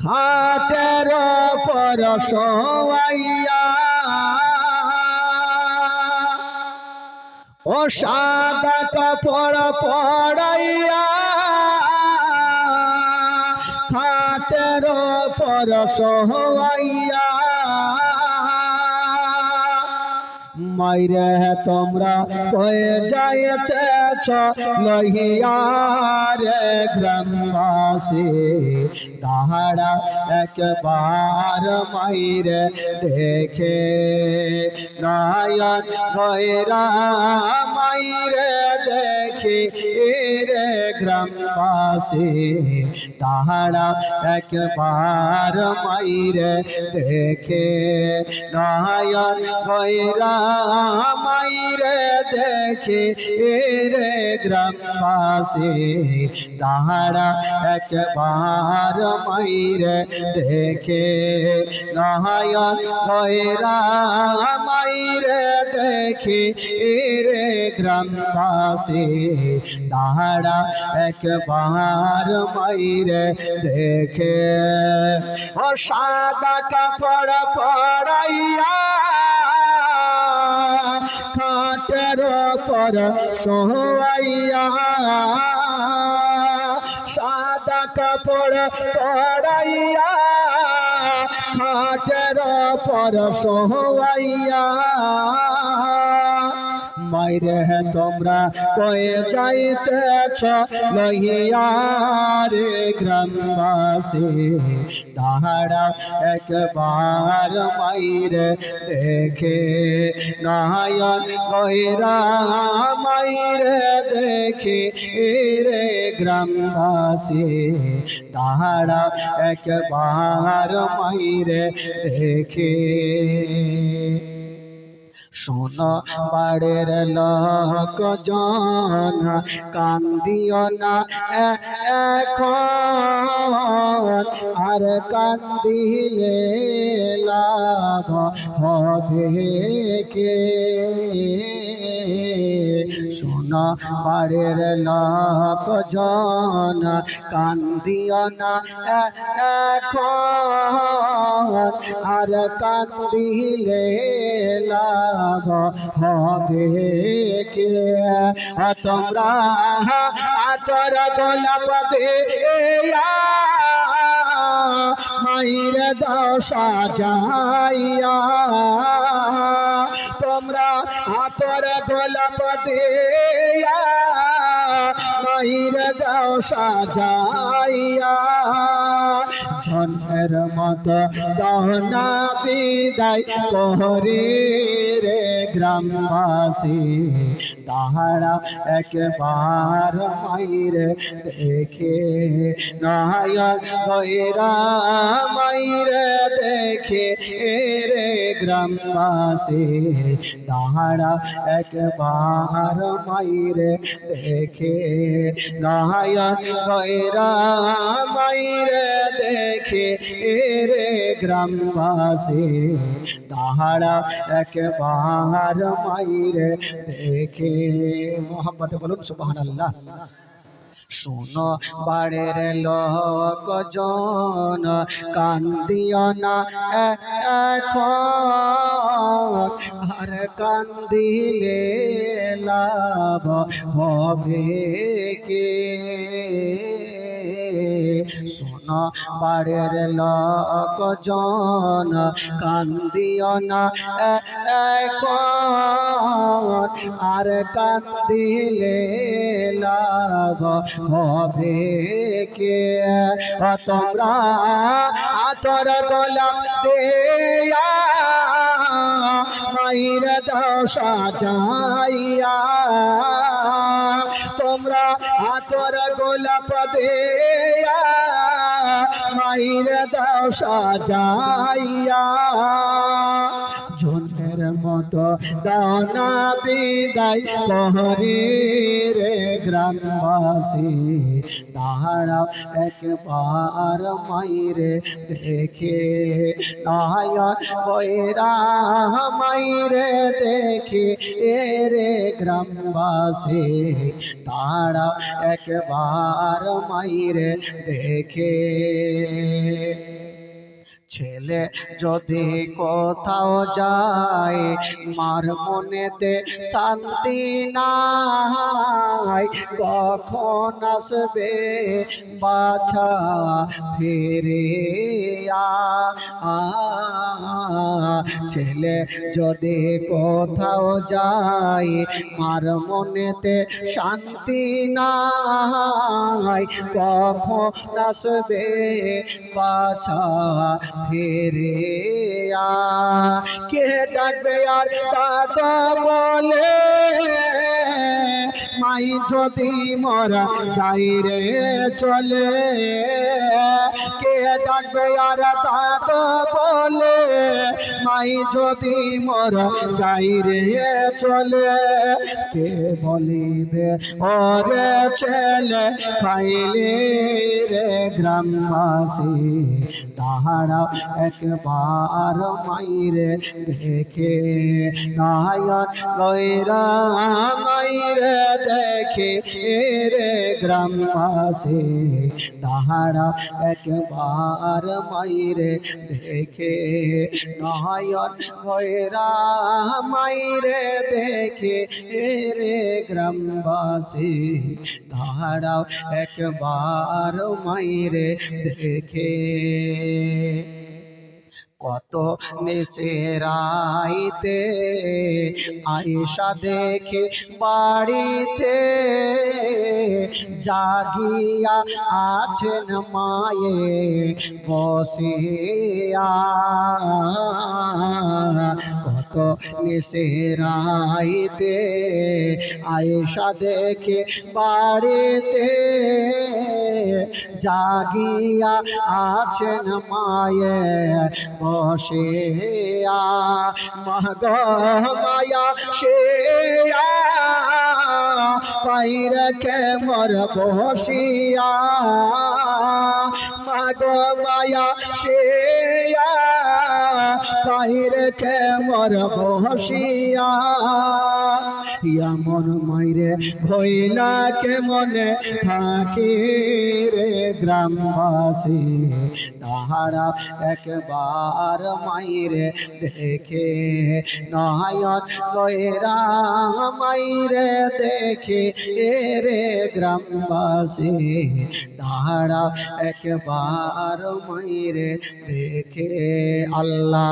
খাটের পর শোয়াইয়া ও সাদা কাপড় পরাইয়া খাটের পর শোয়াইয়া মাইরে তোমরা কয়ে যাইতেছ লহিয়া রে গ্রামবাসী তাহারা একবার মাইরে দেখে নয়ন ভৈরা মাইরে দেখে রে গ্রামবাসী তাহারা একবার মাইরে দেখে নয়ন ভৈরা মাইরে দেখে রে গ্রামবাসী তাহারা একবার মাইরে দেখে নয়ন ভৈরা মাইরে দেখে রে গ্রামবাসী তাহারা একবার মাইরে দেখে ও সাদা কাপড় পরাইয়া খাটের পর শোয়াইয়া সাদা কাপড় পরাইয়া খাটের পর শোয়াইয়া মাইরে তোমরা কয়ে যাইতেছ লহিয়া রে গ্রামবাসী তাহারা একবার মাইরে দেখে নয়ন ভৈরা মাইরে দেখে রে গ্রামবাসী তাহারা একবার মাইরে দেখে শোনো বাড়ির লোক জন কান্দিও না এখন আর কান্দিলে লাভ হবে কে শোনো বাড়ির লোক জন কান্দিও না এখন আর কান্দিলে লাভ হবে কে তোমরা আতর গোলাপ দিয়া মাইর দাও সাজাইয়া তোমরা আতর গোলাপ দিয়া মাইর দাও সাজাইয়া জন্মের মতো দাও না বিদায় করে রে গ্রামবাসী তাহারা একবার মাইরে দেখে নয়ন ভৈরা মাইরে দেখে রে গ্রামবাসী তাহারা একবার মাইরে দেখে নয়ন ভৈরা মাইরে দেখে রে গ্রামবাসী তাহারা একবার মাইরে দেখে মোহাম্মদে বলুন সুবহানাল্লাহ শোনো বাড়ির লোক জন কান্দিও না এখন আর কান্দিলে লাভ হবে কে শোনো বাড়ির লোক জন কান্দিও না এখন আর কান্দিলে লাভ হবে কে তোমরা আতর গোলাপ দিয়া মাইর দাও সাজাইয়া তোমরা আতর গোলাপ দিয়া মাইর দাও সাজাইয়া জন্মের মতো দাও না বিদায় করে রে গ্রামবাসী দাঁড়াও একবার মাইরে দেখে নয়ন বৈরা মাইরে দেখে রে গ্রামবাসী দাঁড়াও একবার মাইরে দেখে ছেলে যদি কোথাও যায় মার মনেতে শান্তি নাই কখন আসবে বাছা ফিরে ছেলে যদি কোথাও যায় মার মনেতে শান্তি নাই কখন আসবে বাছা ফিরে কে ডাকবে আর তা বলে মাই যদি মরা যাই রে চলে কে ডাকবে আর তা বলে মাই যদি মরা যাই রে চলে কে বলিবে ওরে ছেলে খাইলে রে গ্রামবাসী দাঁড়াও একবার মাইরে দেখে নয়ন বৈরা মাইরে দেখে রে গ্রামবাসী দাঁড়াও একবার মাইরে দেখে নয়ন বৈরা মাইরে দেখে রে গ্রামবাসী দাঁড়াও একবার মাইরে দেখে কত নিচেরাইতে আয়েশা দেখে বাড়িতে জাগিয়া আছেন মায়ে বসিয়া কত নিচেরাইতে আয়েশা দেখে বাড়িতে জাগিয়া আছেন মায়ে বসিয়া মগ মায়া শেয়া পাইরে কে মর বসিয়া মগ মায়া শেয়া পাইরে কে মর বসিয়া মন মাইরে ভইলা কে মনে থাকে রে গ্রামবাসী দাঁড়া একবার মাইরে দেখে নয়ন বৈরা মাইরে দেখে রে গ্রামবাসী দাঁড়া একবার মাইরে দেখে আল্লাহ